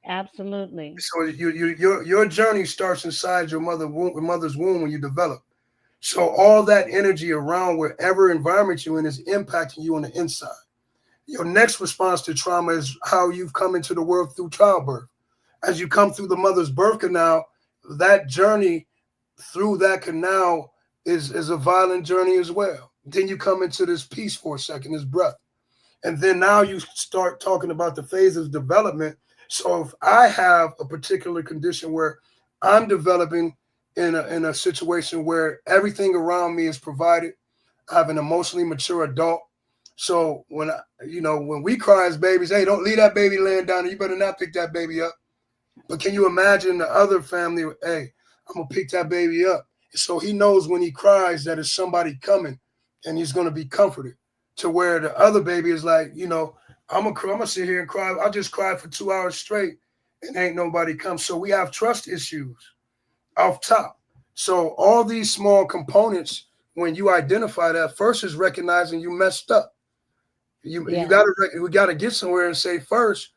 S2: Absolutely.
S3: So your journey starts inside your mother's womb when you develop. So all that energy around wherever environment you're in is impacting you on the inside. Your next response to trauma is how you've come into the world through childbirth. As you come through the mother's birth canal, that journey through that canal is a violent journey as well. Then you come into this peace for a second, this breath. And then now you start talking about the phase of development. So if I have a particular condition where I'm developing in a situation where everything around me is provided, I have an emotionally mature adult. So when we cry as babies, hey, don't leave that baby laying down. You better not pick that baby up. But can you imagine the other family? Hey, I'm gonna pick that baby up. So he knows when he cries that it's somebody coming, and he's gonna be comforted. To where the other baby is like, I'm gonna sit here and cry. I just cried for 2 hours straight, and ain't nobody come. So we have trust issues off top. So all these small components, when you identify that, first is recognizing you messed up. We gotta get somewhere and say first,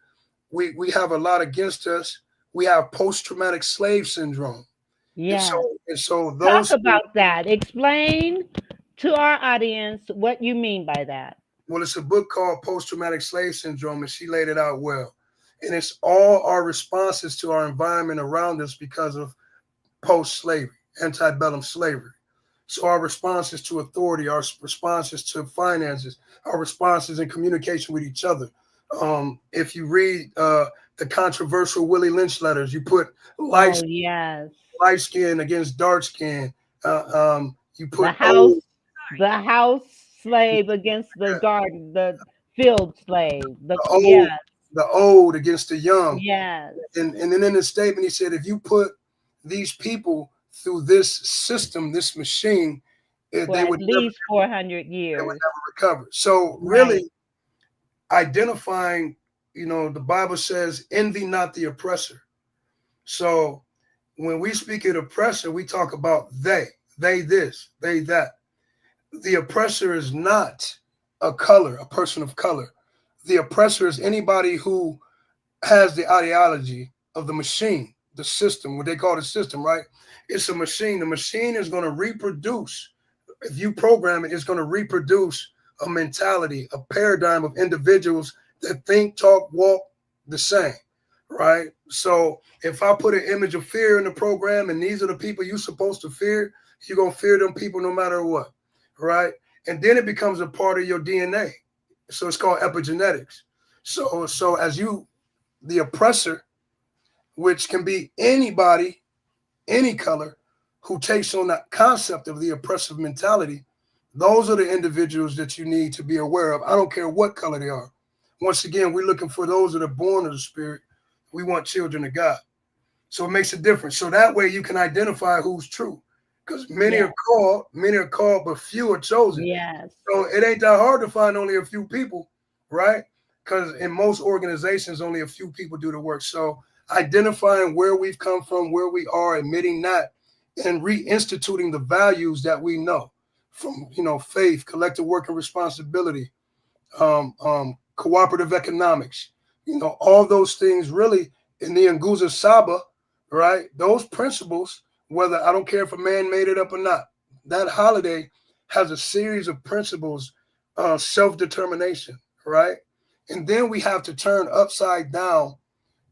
S3: we have a lot against us. We have post-traumatic slave syndrome.
S2: Yes.
S3: And so
S2: Talk
S3: those
S2: about that. Explain to our audience what you mean by that.
S3: Well, it's a book called Post-Traumatic Slave Syndrome, and she laid it out well. And it's all our responses to our environment around us because of post-slavery, antebellum slavery. So our responses to authority, our responses to finances, our responses in communication with each other. If you read the controversial Willie Lynch letters, you put light skin against dark skin. You put
S2: the house slave against the garden, the field slave. The
S3: old against the young.
S2: Yes.
S3: And then in the statement, he said, if you put these people through this system, this machine,
S2: they would at least 400 years.
S3: They would never recover. So really identifying, the Bible says, envy not the oppressor. So when we speak of oppressor, we talk about they this, they that. The oppressor is not a person of color. The oppressor is anybody who has the ideology of the machine, the system, what they call the system, right? It's a machine. The machine is going to reproduce. If you program it, it's going to reproduce a mentality, a paradigm of individuals that think, talk, walk the same, right? So if I put an image of fear in the program and these are the people you're supposed to fear, you're going to fear them people no matter what, right? And then it becomes a part of your DNA. So it's called epigenetics. So as the oppressor, which can be anybody, any color, who takes on that concept of the oppressive mentality, those are the individuals that you need to be aware of. I don't care what color they are. Once again, we're looking for those that are born of the Spirit. We want children of God. So it makes a difference. So that way you can identify who's true. Because many are called, but few are chosen.
S2: Yes.
S3: So it ain't that hard to find only a few people, right? Because in most organizations, only a few people do the work. So identifying where we've come from, where we are, admitting that, and reinstituting the values that we know from, faith, collective work and responsibility, cooperative economics, all those things really in the Nguza Saba, right? Those principles, whether I don't care if a man made it up or not, that holiday has a series of principles, self-determination, right? And then we have to turn upside down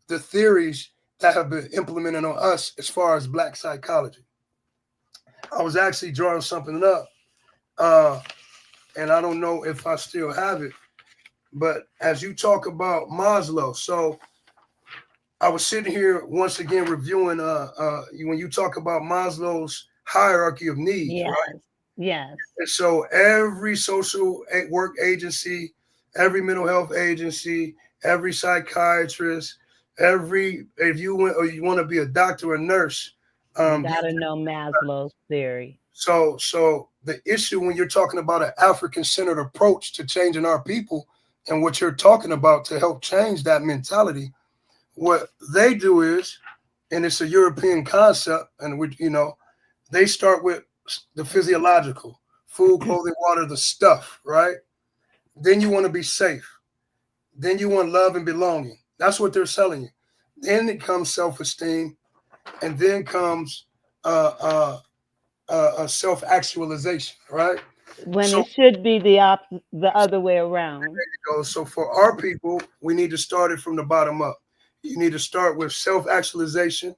S3: the theories that have been implemented on us as far as Black psychology. I was actually drawing something up, and I don't know if I still have it, but as you talk about Maslow, so I was sitting here once again reviewing when you talk about Maslow's hierarchy of needs, right?
S2: Yes.
S3: And so every social work agency, every mental health agency, every psychiatrist, if you want to be a doctor or nurse,
S2: you gotta know Maslow's theory.
S3: So the issue when you're talking about an African-centered approach to changing our people and what you're talking about to help change that mentality, what they do is and it's a European concept, and they start with the physiological: food, clothing, water, the stuff, right? Then you want to be safe. Then you want love and belonging. That's what they're selling you. Then it comes self-esteem, and then comes uh, uh, self-actualization, right?
S2: When
S3: So
S2: it should be the other way around.
S3: So for our people, we need to start it from the bottom up. You need to start with self-actualization.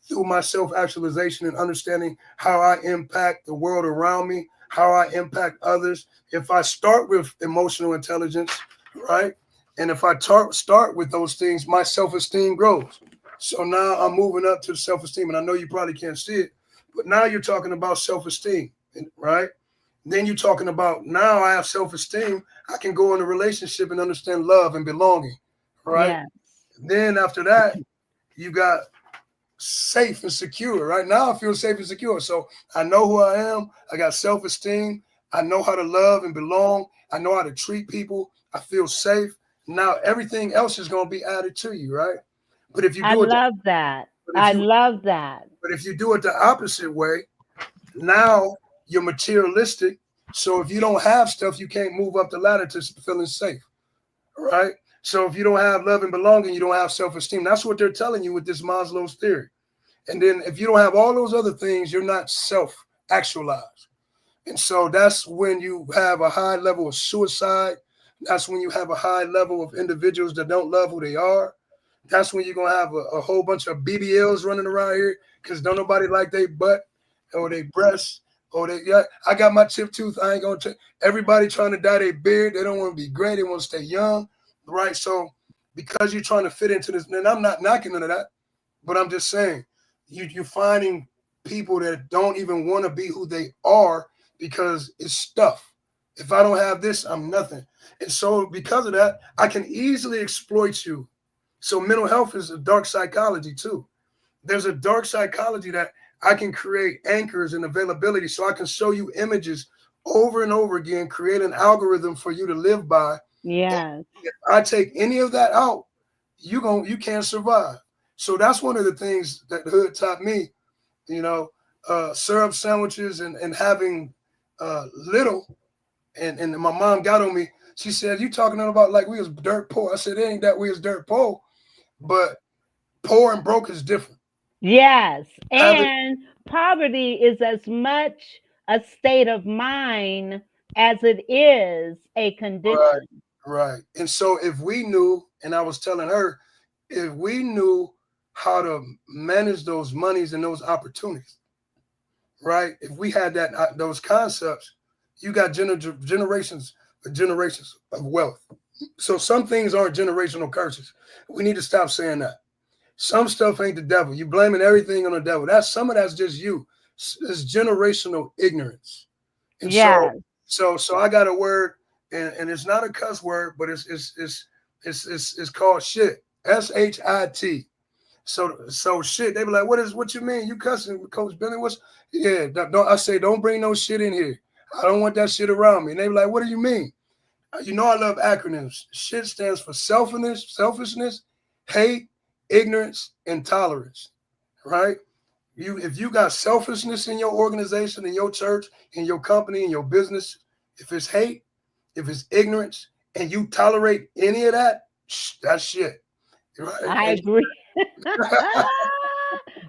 S3: Through my self-actualization and understanding how I impact the world around me, how I impact others. If I start with emotional intelligence, right? And if I start with those things, my self-esteem grows. So now I'm moving up to self-esteem. And I know you probably can't see it, but now you're talking about self-esteem, right? Then you're talking about now I have self-esteem. I can go in a relationship and understand love and belonging, right?
S2: Yes.
S3: Then after that, you got safe and secure. Right now, I feel safe and secure. So I know who I am. I got self-esteem. I know how to love and belong. I know how to treat people. I feel safe. Now everything else is going to be added to you, right? But if you
S2: I
S3: do it,
S2: love that.
S3: but if
S2: I
S3: you
S2: love that.
S3: but if you do it the opposite way, now you're materialistic. So if you don't have stuff, you can't move up the ladder to feeling safe, right? So if you don't have love and belonging, you don't have self-esteem. That's what they're telling you with this Maslow's theory. And then if you don't have all those other things, you're not self-actualized. And so that's when you have a high level of suicide. That's when you have a high level of individuals that don't love who they are. That's when you're gonna have a whole bunch of BBLs running around here because don't nobody like their butt or their breasts or they yeah. I got my chip tooth. I ain't gonna take everybody trying to dye their beard. They don't want to be gray. They want to stay young, right? So because you're trying to fit into this, and I'm not knocking none of that, but I'm just saying you're finding people that don't even want to be who they are because it's stuff. If I don't have this, I'm nothing. And so because of that, I can easily exploit you. So mental health is a dark psychology too. There's a dark psychology that I can create anchors and availability so I can show you images over and over again, create an algorithm for you to live by.
S2: Yes.
S3: If I take any of that out, you can't survive. So that's one of the things that the hood taught me, you know, syrup sandwiches and having little and my mom got on me. She said, "You talking about like we was dirt poor?" I said, "It ain't that we was dirt poor, but poor and broke is different."
S2: Yes.
S3: Having
S2: And poverty is as much a state of mind as it is a
S3: right,
S2: condition.
S3: right. And so if we knew, and I was telling her, if we knew how to manage those monies and those opportunities, right? If we had that those concepts, you got generations of wealth. So some things aren't generational curses. We need to stop saying that. Some stuff ain't the devil. You blaming everything on the devil. That's some of that's just you. It's generational ignorance. And so,
S2: Yes.
S3: so I got a word, and it's not a cuss word, but it's called shit. SHIT. So shit. They be like, what you mean? You cussing, Coach Bentley? What's yeah? Don't I say don't bring no shit in here. I don't want that shit around me. And they be like, what do you mean? You know I love acronyms. Shit stands for selfishness, hate, ignorance, and tolerance. Right? If you got selfishness in your organization, in your church, in your company, in your business, if it's hate, if it's ignorance, and you tolerate any of that, that's shit. Right?
S2: I
S3: And
S2: agree.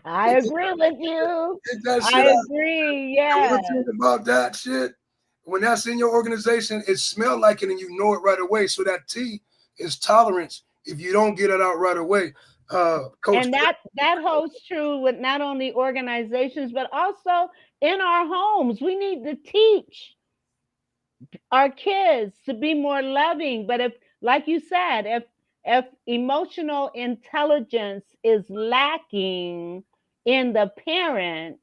S2: I agree with you.
S3: get that shit
S2: I
S3: out.
S2: agree.
S3: And one
S2: Yes.
S3: thing about that shit, when that's in your organization, it smells like it and you know it right away. So that T is tolerance if you don't get it out right away. Coach,
S2: And that holds true with not only organizations but also in our homes. We need to teach our kids to be more loving. But if, like you said, if emotional intelligence is lacking in the parent,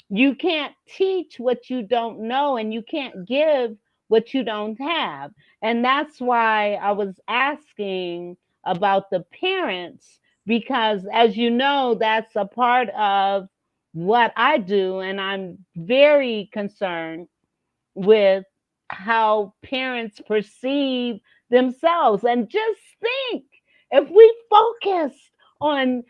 S2: you can't teach what you don't know and you can't give what you don't have. And that's why I was asking about the parents, because as you know, that's a part of what I do. And I'm very concerned with how parents perceive themselves. And just think, if we focused on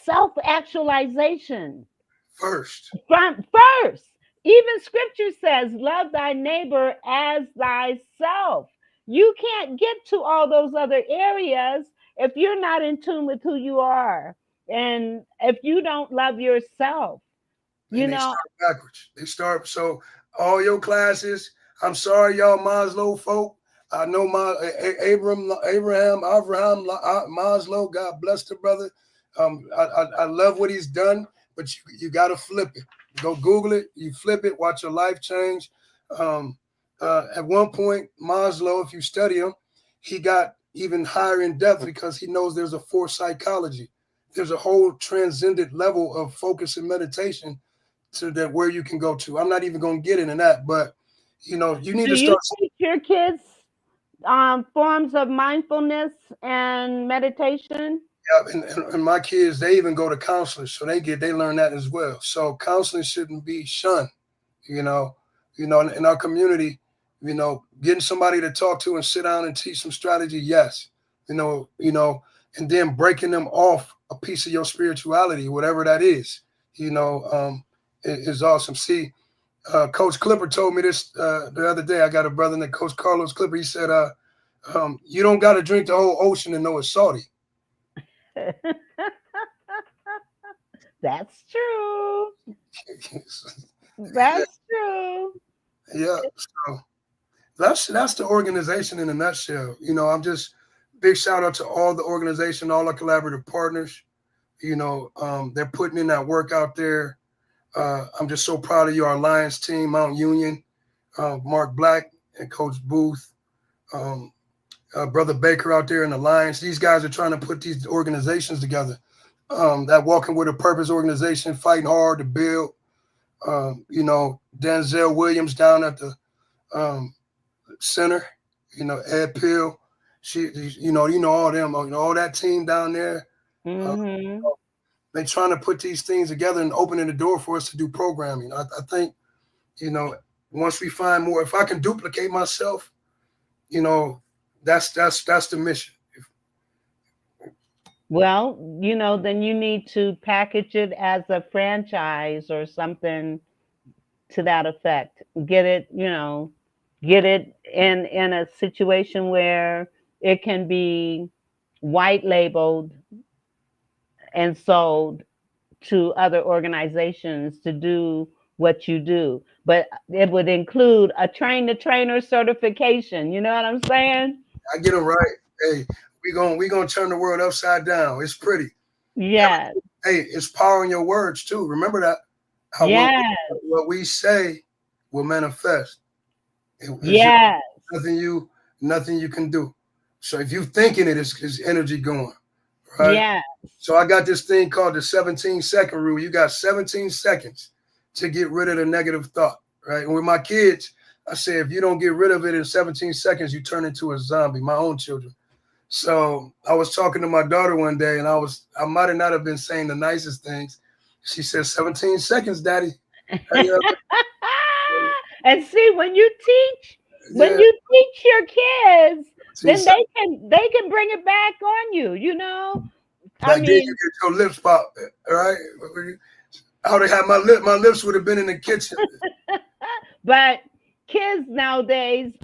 S2: self-actualization
S3: First.
S2: from first. Even scripture says, love thy neighbor as thyself. You can't get to all those other areas if you're not in tune with who you are. And if you don't love yourself, you
S3: And they
S2: know,
S3: start backwards. They start, so all your classes, I'm sorry, y'all Maslow folk. I know my Abraham, Maslow, God bless the brother. I love what he's done, but you got to flip it. Go Google it. You flip it. Watch your life change. At one point, Maslow, if you study him, he got even higher in depth because he knows there's a fourth psychology. There's a whole transcendent level of focus and meditation to that where you can go to. I'm not even going to get into that, but you need
S2: do
S3: to
S2: you
S3: start.
S2: teach your kids forms of mindfulness and meditation?
S3: Yeah, and my kids, they even go to counselors, so they learn that as well. So counseling shouldn't be shunned. you know, in our community, getting somebody to talk to and sit down and teach some strategy, yes, and then breaking them off a piece of your spirituality, whatever that is, is awesome. See, Coach Clipper told me this the other day. I got a brother named Coach Carlos Clipper. He said, you don't got to drink the whole ocean to know it's salty.
S2: That's true. That's true.
S3: Yeah. So that's the organization in a nutshell. I'm just big shout out to all the organization, all our collaborative partners. They're putting in that work out there. I'm just so proud of you, our Lions team, Mount Union, Mark Black and Coach Booth, Brother Baker out there in the Lions. These guys are trying to put these organizations together. That Walking with a Purpose organization, fighting hard to build. Denzel Williams down at the center, Ed Pill, all them, all that team down there.
S2: Mm-hmm.
S3: They're trying to put these things together and opening the door for us to do programming. I think, once we find more, if I can duplicate myself, that's the mission.
S2: Well, then you need to package it as a franchise or something to that effect. Get it in a situation where it can be white labeled and sold to other organizations to do what you do. But it would include a train the trainer certification. You know what I'm saying?
S3: I get them right. Hey, we gonna turn the world upside down. It's pretty.
S2: Yes.
S3: Hey, it's power in your words too. Remember that. How
S2: Yes.
S3: what we say will manifest. It's just
S2: Yes.
S3: nothing you can do. So if you thinking it's energy going, right?
S2: Yes.
S3: So I got this thing called the 17-second rule. You got 17 seconds to get rid of the negative thought, right? And with my kids, I say if you don't get rid of it in 17 seconds, you turn into a zombie. My own children. So I was talking to my daughter one day, and I might have not have been saying the nicest things. She said, 17 seconds, Daddy.
S2: And see, when you teach
S3: Yeah,
S2: your kids,
S3: 17
S2: then
S3: seconds.
S2: they can bring it back on you. I
S3: Like then you
S2: mean,
S3: get your lips pop, right? I would have had my lips would have been in the kitchen.
S2: but kids nowadays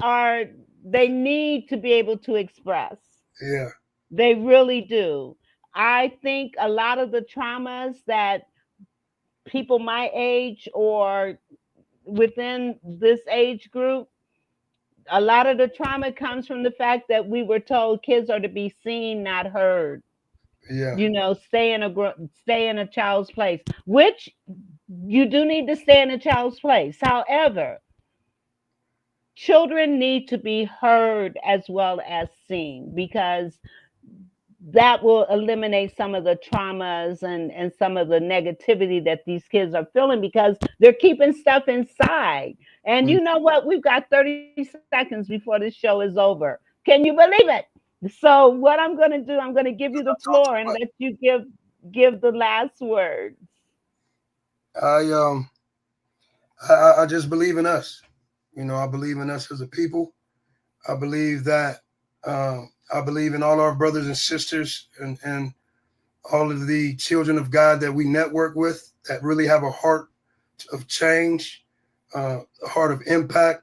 S2: they need to be able to express.
S3: Yeah,
S2: They really do. I think a lot of the traumas that people my age or within this age group, a lot of the trauma comes from the fact that we were told kids are to be seen, not heard.
S3: yeah,
S2: Stay in a child's place, which you do need to stay in a child's place. However, children need to be heard as well as seen, because that will eliminate some of the traumas and some of the negativity that these kids are feeling, because they're keeping stuff inside. And you know what? We've got 30 seconds before this show is over. Can you believe it? So what I'm going to do, I'm going to give you the floor and let you give the last words.
S3: I I just believe in us. I believe in us as a people. I believe that I believe in all our brothers and sisters and all of the children of God that we network with that really have a heart of change, a heart of impact.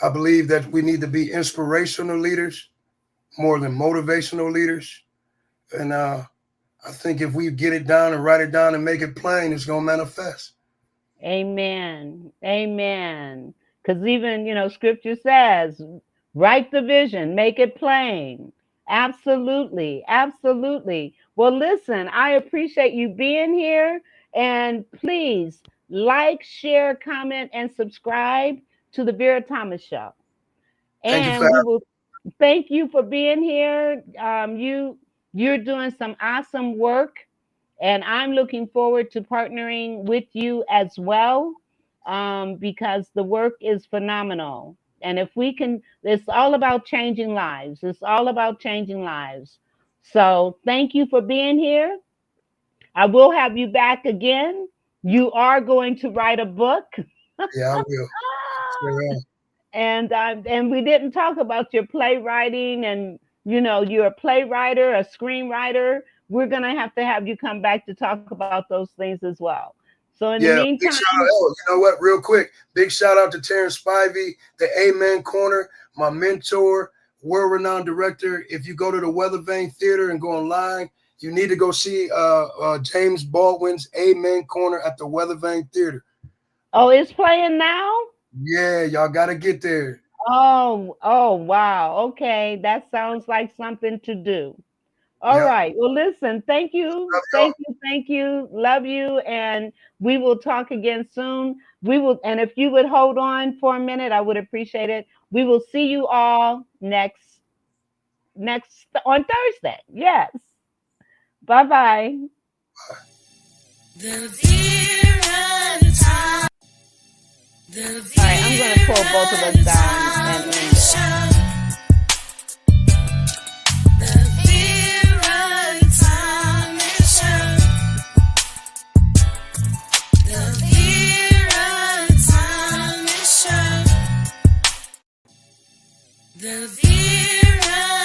S3: I believe that we need to be inspirational leaders more than motivational leaders. And I think if we get it down and write it down and make it plain, it's going to manifest.
S2: Amen. Amen. Because even, scripture says, write the vision, make it plain. Absolutely. Absolutely. Well, listen, I appreciate you being here. And please like, share, comment, and subscribe to the Vera Thomas Show.
S3: Thank you for
S2: And we will thank you for being here. You're doing some awesome work, and I'm looking forward to partnering with you as well, because the work is phenomenal. And if we can, it's all about changing lives. It's all about changing lives. So thank you for being here. I will have you back again. You are going to write a book.
S3: Yeah, I will. Sure.
S2: And we didn't talk about your playwriting, and you're a playwright, a screenwriter. We're gonna have to have you come back to talk about those things as well. So in the meantime,
S3: big shout out, you know what? Real quick, big shout out to Terrence Spivey, the Amen Corner, my mentor, world-renowned director. If you go to the Weathervane Theater and go online, you need to go see James Baldwin's Amen Corner at the Weathervane Theater.
S2: Oh, it's playing now?
S3: Yeah, y'all got to get there.
S2: Oh, wow. Okay, that sounds like something to do. All right. Well, listen, thank you. Thank you. Love you. And we will talk again soon. And if you would hold on for a minute, I would appreciate it. We will see you all next on Thursday. Yes. Bye-bye. All right, I'm going to pull both of us down and end it.
S1: The Vera